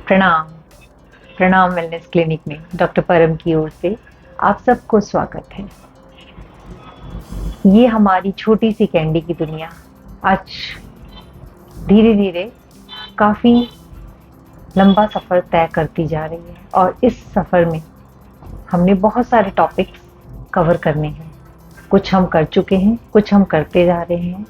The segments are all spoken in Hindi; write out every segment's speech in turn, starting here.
प्रणाम। प्रणाम वेलनेस क्लिनिक में डॉक्टर परम की ओर से आप सबको स्वागत है। ये हमारी छोटी सी कैंडी की दुनिया आज धीरे धीरे काफी लंबा सफर तय करती जा रही है और इस सफर में हमने बहुत सारे टॉपिक्स कवर करने हैं। कुछ हम कर चुके हैं, कुछ हम करते जा रहे हैं।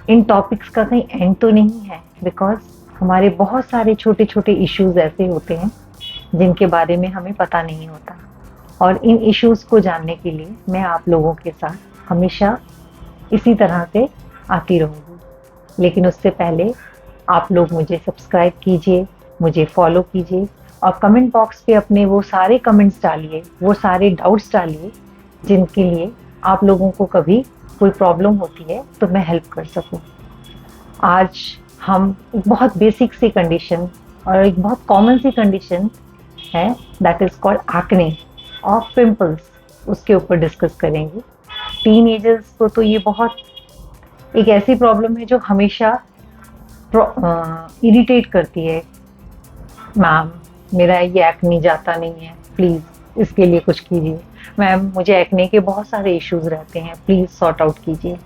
इन टॉपिक्स का कहीं एंड तो नहीं है, बिकॉज हमारे बहुत सारे छोटे छोटे इश्यूज ऐसे होते हैं जिनके बारे में हमें पता नहीं होता, और इन इश्यूज को जानने के लिए मैं आप लोगों के साथ हमेशा इसी तरह से आती रहूंगी। लेकिन उससे पहले आप लोग मुझे सब्सक्राइब कीजिए, मुझे फॉलो कीजिए और कमेंट बॉक्स पे अपने वो सारे कमेंट्स डालिए, वो सारे डाउट्स डालिए जिनके लिए आप लोगों को कभी कोई प्रॉब्लम होती है तो मैं हेल्प कर सकूं। आज हम एक बहुत बेसिक सी कंडीशन और एक बहुत कॉमन सी कंडीशन है, दैट इज कॉल्ड एक्ने और पिंपल्स, उसके ऊपर डिस्कस करेंगे। टीनएजर्स को तो ये बहुत एक ऐसी प्रॉब्लम है जो हमेशा इरिटेट करती है। मैम, मेरा ये एक्ने जाता नहीं है, प्लीज इसके लिए कुछ कीजिए। मैम, मुझे एक्ने के बहुत सारे इश्यूज रहते हैं, प्लीज सॉर्ट आउट कीजिए।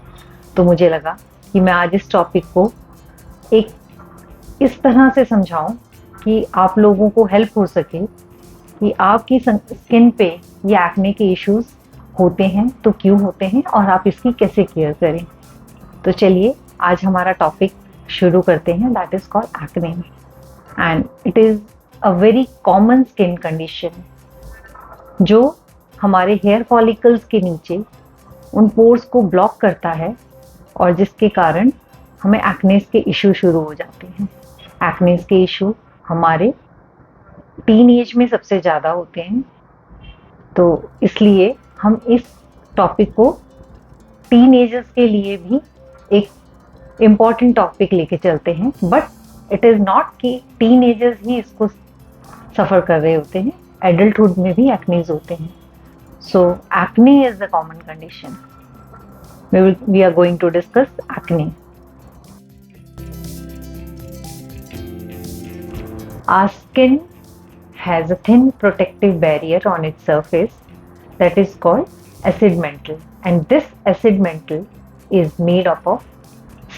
तो मुझे लगा कि मैं आज इस टॉपिक को एक इस तरह से समझाऊं कि आप लोगों को हेल्प हो सके कि आपकी स्किन पे ये एक्ने के इश्यूज होते हैं तो क्यों होते हैं और आप इसकी कैसे केयर करें। तो चलिए आज हमारा टॉपिक शुरू करते हैं, that is called acne and it is a very common skin condition जो हमारे हेयर फॉलिकल्स के नीचे उन पोर्स को ब्लॉक करता है और जिसके कारण हमें एक्नेस के इशू शुरू हो जाते हैं। एक्नेस के इशू हमारे टीन एज में सबसे ज़्यादा होते हैं, तो इसलिए हम इस टॉपिक को टीन एजर्स के लिए भी एक इम्पॉर्टेंट टॉपिक लेके चलते हैं। बट इट इज़ नॉट कि टीन एजर्स ही इसको सफ़र कर रहे होते हैं, एडल्टहुड में भी एक्नेस होते हैं। So acne is the common condition. We are going to discuss acne. Our skin has a thin protective barrier on its surface that is called acid mantle, and this acid mantle is made up of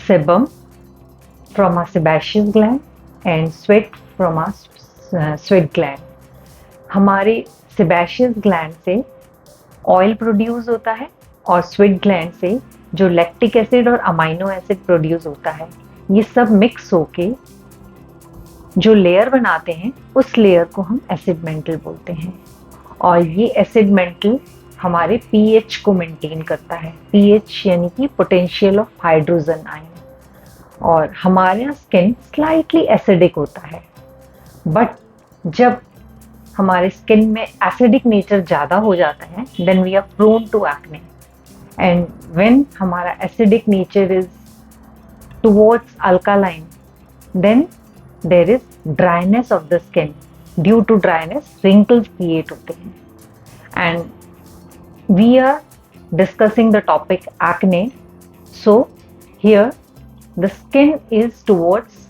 sebum from our sebaceous gland and sweat from our sweat gland. हमारे sebaceous gland से ऑयल प्रोड्यूस होता है और स्वेट ग्लैंड से जो लैक्टिक एसिड और अमाइनो एसिड प्रोड्यूस होता है, ये सब मिक्स होके जो लेयर बनाते हैं उस लेयर को हम एसिड मेंटल बोलते हैं। और ये एसिड मेंटल हमारे पीएच को मेंटेन करता है, पीएच यानी कि पोटेंशियल ऑफ हाइड्रोजन आयन। और हमारा स्किन स्लाइटली एसिडिक होता है, बट जब हमारे स्किन में एसिडिक नेचर ज़्यादा हो जाता है then we are prone to acne. And when हमारा acidic nature is towards alkaline then there is dryness of the skin. Due to dryness wrinkles create होते हैं and we are discussing the topic acne. So here the skin is towards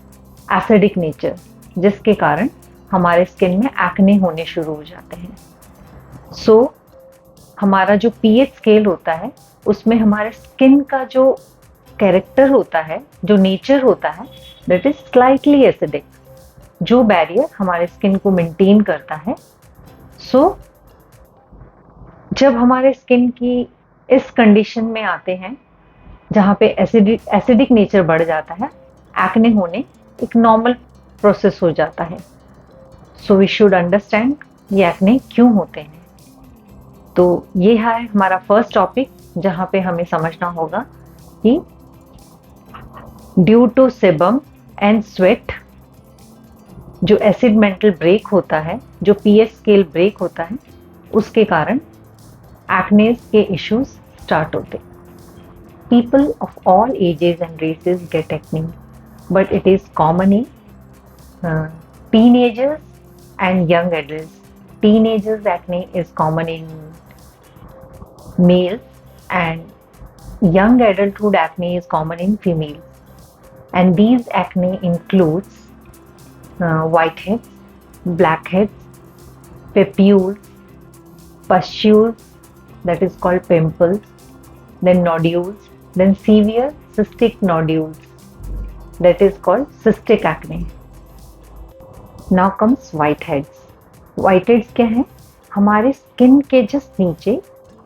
acidic nature, जिसके कारण हमारे स्किन में एक्ने होने शुरू हो जाते हैं। सो हमारा जो पीएच स्केल होता है उसमें हमारे स्किन का जो कैरेक्टर होता है, जो नेचर होता है, दैट इज स्लाइटली एसिडिक, जो बैरियर हमारे स्किन को मेंटेन करता है। सो जब हमारे स्किन की इस कंडीशन में आते हैं जहाँ पे एसिडिक नेचर बढ़ जाता है, एक्ने होने एक नॉर्मल प्रोसेस हो जाता है। सो वी शुड अंडरस्टैंड ये एक्ने क्यों होते हैं। तो ये है हमारा फर्स्ट टॉपिक जहाँ पे हमें समझना होगा कि due to sebum and sweat जो एसिड मेंटल ब्रेक होता है, जो पीएच स्केल ब्रेक होता है, उसके कारण एक्नेस के इश्यूज स्टार्ट होते हैं। People of all ages and races get acne, but it is common in teenagers and young adults. Teenagers acne is common in males, and young adulthood acne is common in females. And these acne includes white heads, blackheads, papules, pustules, that is called pimples, then nodules, then severe cystic nodules, that is called cystic acne. Now comes whiteheads. Whiteheads क्या है? हमारे स्किन के जस्ट नीचे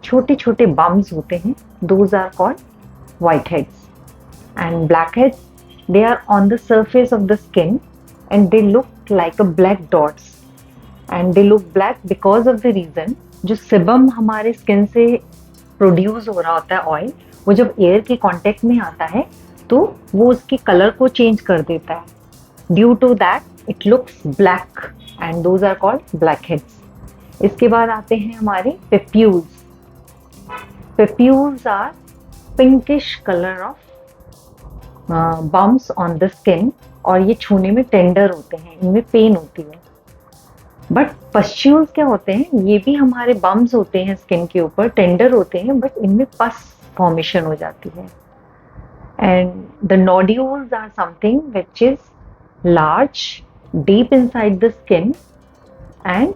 छोटे छोटे बम्स होते हैं, those are called whiteheads. And blackheads, they are on the surface of the skin and they look like a black dots. And they look black because of the reason जो sebum हमारे स्किन से प्रोड्यूस हो रहा होता है ऑयल, वो जब एयर के कांटेक्ट में आता है तो वो उसके कलर को चेंज कर देता है. Due to that it looks black and those are called blackheads. इसके बाद आते हैं हमारे papules. Papules are pinkish colour of bumps on the skin और ये छूने में टेंडर होते हैं, इनमें पेन होती है. बट पस्ट्यूल्स क्या होते हैं? ये भी हमारे बम्प्स होते हैं स्किन के ऊपर, टेंडर होते हैं, बट इनमें पस फॉर्मेशन हो जाती है. And the nodules are something which is large deep inside the skin and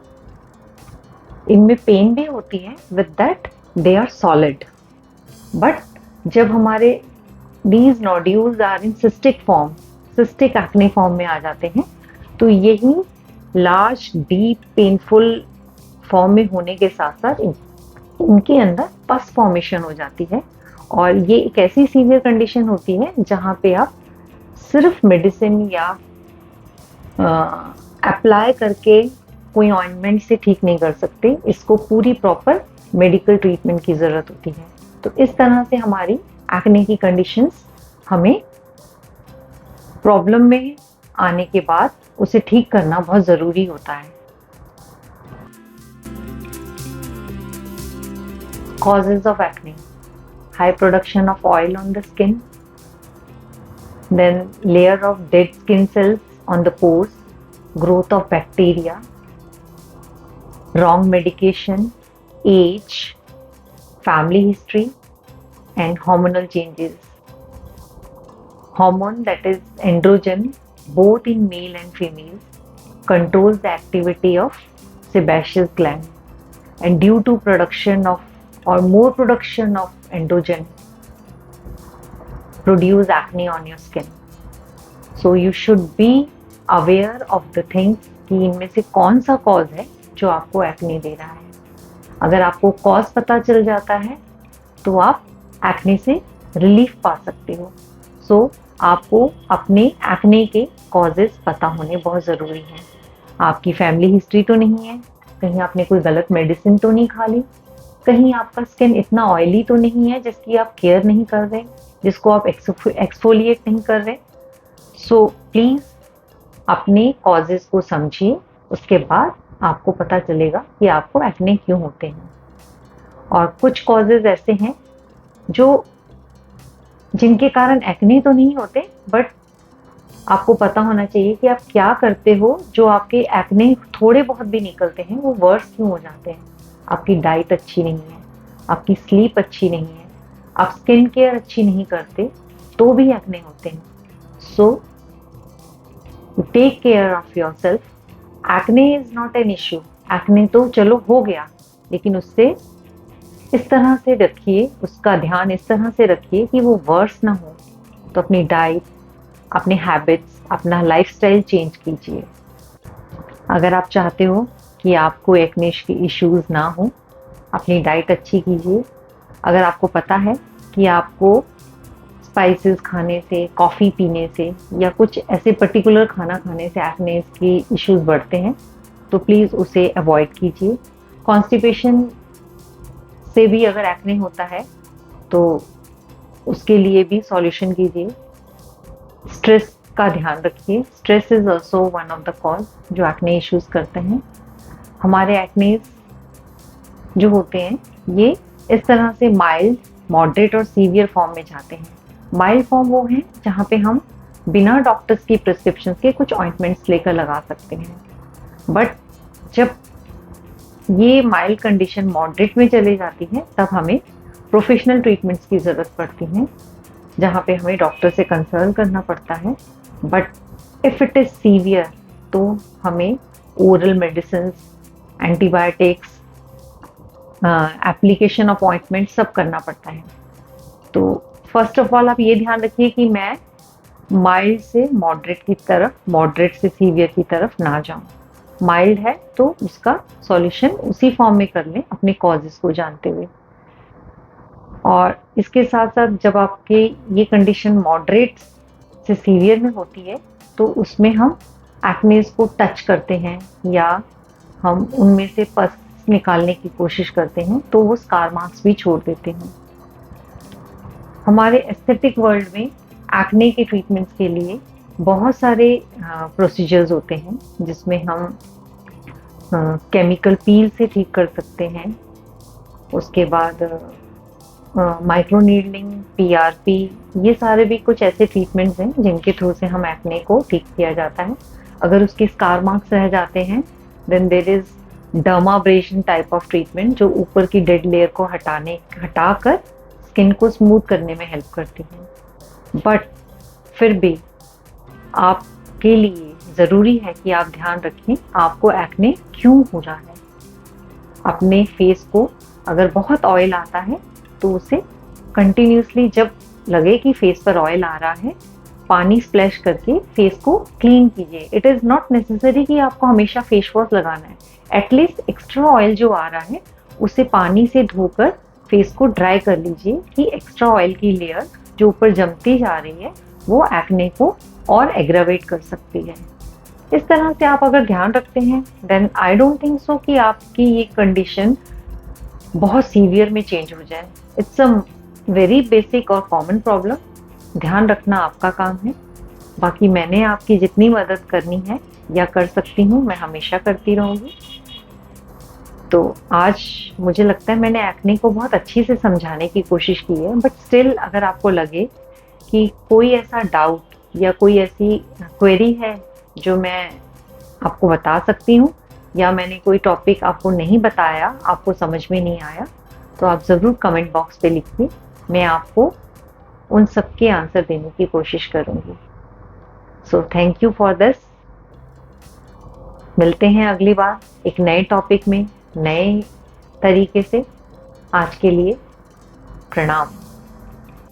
इनमें पेन भी होती है. With that they are solid. But जब हमारे these nodules are in cystic form, cystic acne form में आ जाते हैं, तो यही लार्ज डीप पेनफुल फॉर्म में होने के साथ साथ इनके अंदर पस फॉर्मेशन हो जाती है. और ये एक ऐसी सीवियर कंडीशन होती है जहाँ पे आप सिर्फ मेडिसिन या अप्लाई करके कोई ऑइंटमेंट से ठीक नहीं कर सकते. इसको पूरी प्रॉपर मेडिकल ट्रीटमेंट की ज़रूरत होती है. तो इस तरह से हमारी एक्ने की कंडीशंस हमें प्रॉब्लम में आने के बाद उसे ठीक करना बहुत ज़रूरी होता है. Causes of acne: high production of oil on the skin, then layer of dead skin cells on the pores, growth of bacteria, wrong medication, age, family history, and hormonal changes. Hormone, that is androgen, both in male and females, controls the activity of sebaceous gland, and due to production of or more production of androgen produce acne on your skin. So you should be aware of the things कि इनमें से कौन सा कॉज है जो आपको एक्ने दे रहा है. अगर आपको कॉज पता चल जाता है तो आप एक्ने से रिलीफ पा सकते हो. सो आपको अपने एक्ने के कॉजेस पता होने बहुत ज़रूरी हैं. आपकी फैमिली हिस्ट्री तो नहीं है, कहीं आपने कोई गलत मेडिसिन तो नहीं खा ली, कहीं आपका स्किन इतना ऑयली तो नहीं है जिसकी आप केयर नहीं कर रहे, जिसको आप एक्सफोलिएट नहीं कर रहे. सो प्लीज़ अपने कॉजेस को समझिए, उसके बाद आपको पता चलेगा कि आपको एक्ने क्यों होते हैं. और कुछ कॉजेज ऐसे हैं जो जिनके कारण एक्ने तो नहीं होते, बट आपको पता होना चाहिए कि आप क्या करते हो जो आपके एक्ने थोड़े बहुत भी निकलते हैं वो वर्स क्यों हो जाते हैं. आपकी डाइट अच्छी नहीं है, आपकी स्लीप अच्छी नहीं है, आप स्किन केयर अच्छी नहीं करते तो भी एक्ने होते हैं. So take care of yourself. Acne is not an issue. Acne तो चलो हो गया, लेकिन उससे इस तरह से रखिए, उसका ध्यान इस तरह से रखिए कि वो वर्स ना हो. तो अपनी डाइट, अपने हैबिट्स, अपना लाइफस्टाइल चेंज कीजिए. अगर आप चाहते हो कि आपको एक्ने के इश्यूज ना हो, अपनी डाइट अच्छी कीजिए. अगर आपको पता है कि आपको स्पाइसेस खाने से, कॉफ़ी पीने से या कुछ ऐसे पर्टिकुलर खाना खाने से एक्ने के इश्यूज बढ़ते हैं, तो प्लीज़ उसे अवॉइड कीजिए. कॉन्स्टिपेशन से भी अगर एक्ने होता है तो उसके लिए भी सॉल्यूशन कीजिए. स्ट्रेस का ध्यान रखिए. Stress is also one of the cause जो एक्ने इश्यूज करते हैं. हमारे एक्ने जो होते हैं ये इस तरह से माइल्ड, मॉडरेट और सीवियर फॉर्म में जाते हैं. माइल्ड फॉर्म वो है जहाँ पे हम बिना डॉक्टर्स की प्रिस्क्रिप्शन के कुछ ऑइंटमेंट्स लेकर लगा सकते हैं. बट जब ये माइल्ड कंडीशन मॉडरेट में चली जाती है तब हमें प्रोफेशनल ट्रीटमेंट्स की ज़रूरत पड़ती है, जहाँ पे हमें डॉक्टर से कंसल्ट करना पड़ता है. But if it is severe तो हमें oral medicine, antibiotics, application of ointment सब करना पड़ता है। तो फर्स्ट ऑफ ऑल आप ये ध्यान रखिए कि मैं माइल्ड से मॉडरेट की तरफ, मॉडरेट से सीवियर की तरफ ना जाऊं। माइल्ड है तो उसका सॉल्यूशन उसी फॉर्म में कर लें अपने कॉजेस को जानते हुए। और इसके साथ साथ जब आपके ये कंडीशन मॉडरेट से सीवियर में होती है तो उसमें हम एक्नेस को टच करते हैं या हम उनमें से पस निकालने की कोशिश करते हैं तो वो स्कार मार्क्स भी छोड़ देते हैं। हमारे एस्थेटिक वर्ल्ड में एक्ने के ट्रीटमेंट्स के लिए बहुत सारे प्रोसीजर्स होते हैं जिसमें हम केमिकल पील से ठीक कर सकते हैं। उसके बाद माइक्रो नीडलिंग, पीआरपी, ये सारे भी कुछ ऐसे ट्रीटमेंट्स हैं जिनके थ्रू से हम एक्ने को ठीक किया जाता है। अगर उसके स्कार मार्क्स रह जाते हैं then there is dermabrasion type of treatment जो ऊपर की डेड लेयर को हटाकर स्किन को स्मूथ करने में हेल्प करती है। बट फिर भी आपके लिए ज़रूरी है कि आप ध्यान रखें आपको एक्ने क्यों हो रहा है। अपने फेस को अगर बहुत ऑयल आता है तो उसे कंटिन्यूसली जब लगे कि फेस पर ऑयल आ रहा है पानी स्प्लैश करके फेस को क्लीन कीजिए। इट इज़ नॉट नेसेसरी कि आपको हमेशा फेस वॉश लगाना है। एटलीस्ट एक्स्ट्रा ऑयल जो आ रहा है उसे पानी से धोकर फेस को ड्राई कर लीजिए कि एक्स्ट्रा ऑयल की लेयर जो ऊपर जमती जा रही है वो एक्ने को और एग्रावेट कर सकती है। इस तरह से आप अगर ध्यान रखते हैं then I don't think so कि आपकी ये कंडीशन बहुत सीवियर में चेंज हो जाए। इट्स अ वेरी बेसिक और कॉमन प्रॉब्लम। ध्यान रखना आपका काम है। बाकी मैंने आपकी जितनी मदद करनी है या कर सकती हूँ मैं हमेशा करती रहूँगी। तो आज मुझे लगता है मैंने एक्ने को बहुत अच्छी से समझाने की कोशिश की है। बट स्टिल अगर आपको लगे कि कोई ऐसा डाउट या कोई ऐसी क्वेरी है जो मैं आपको बता सकती हूँ या मैंने कोई टॉपिक आपको नहीं बताया, आपको समझ में नहीं आया, तो आप ज़रूर कमेंट बॉक्स पे लिखिए। मैं आपको उन सब के आंसर देने की कोशिश करूँगी। So thank you for this. मिलते हैं अगली बार एक नए टॉपिक में नए तरीके से। आज के लिए प्रणाम।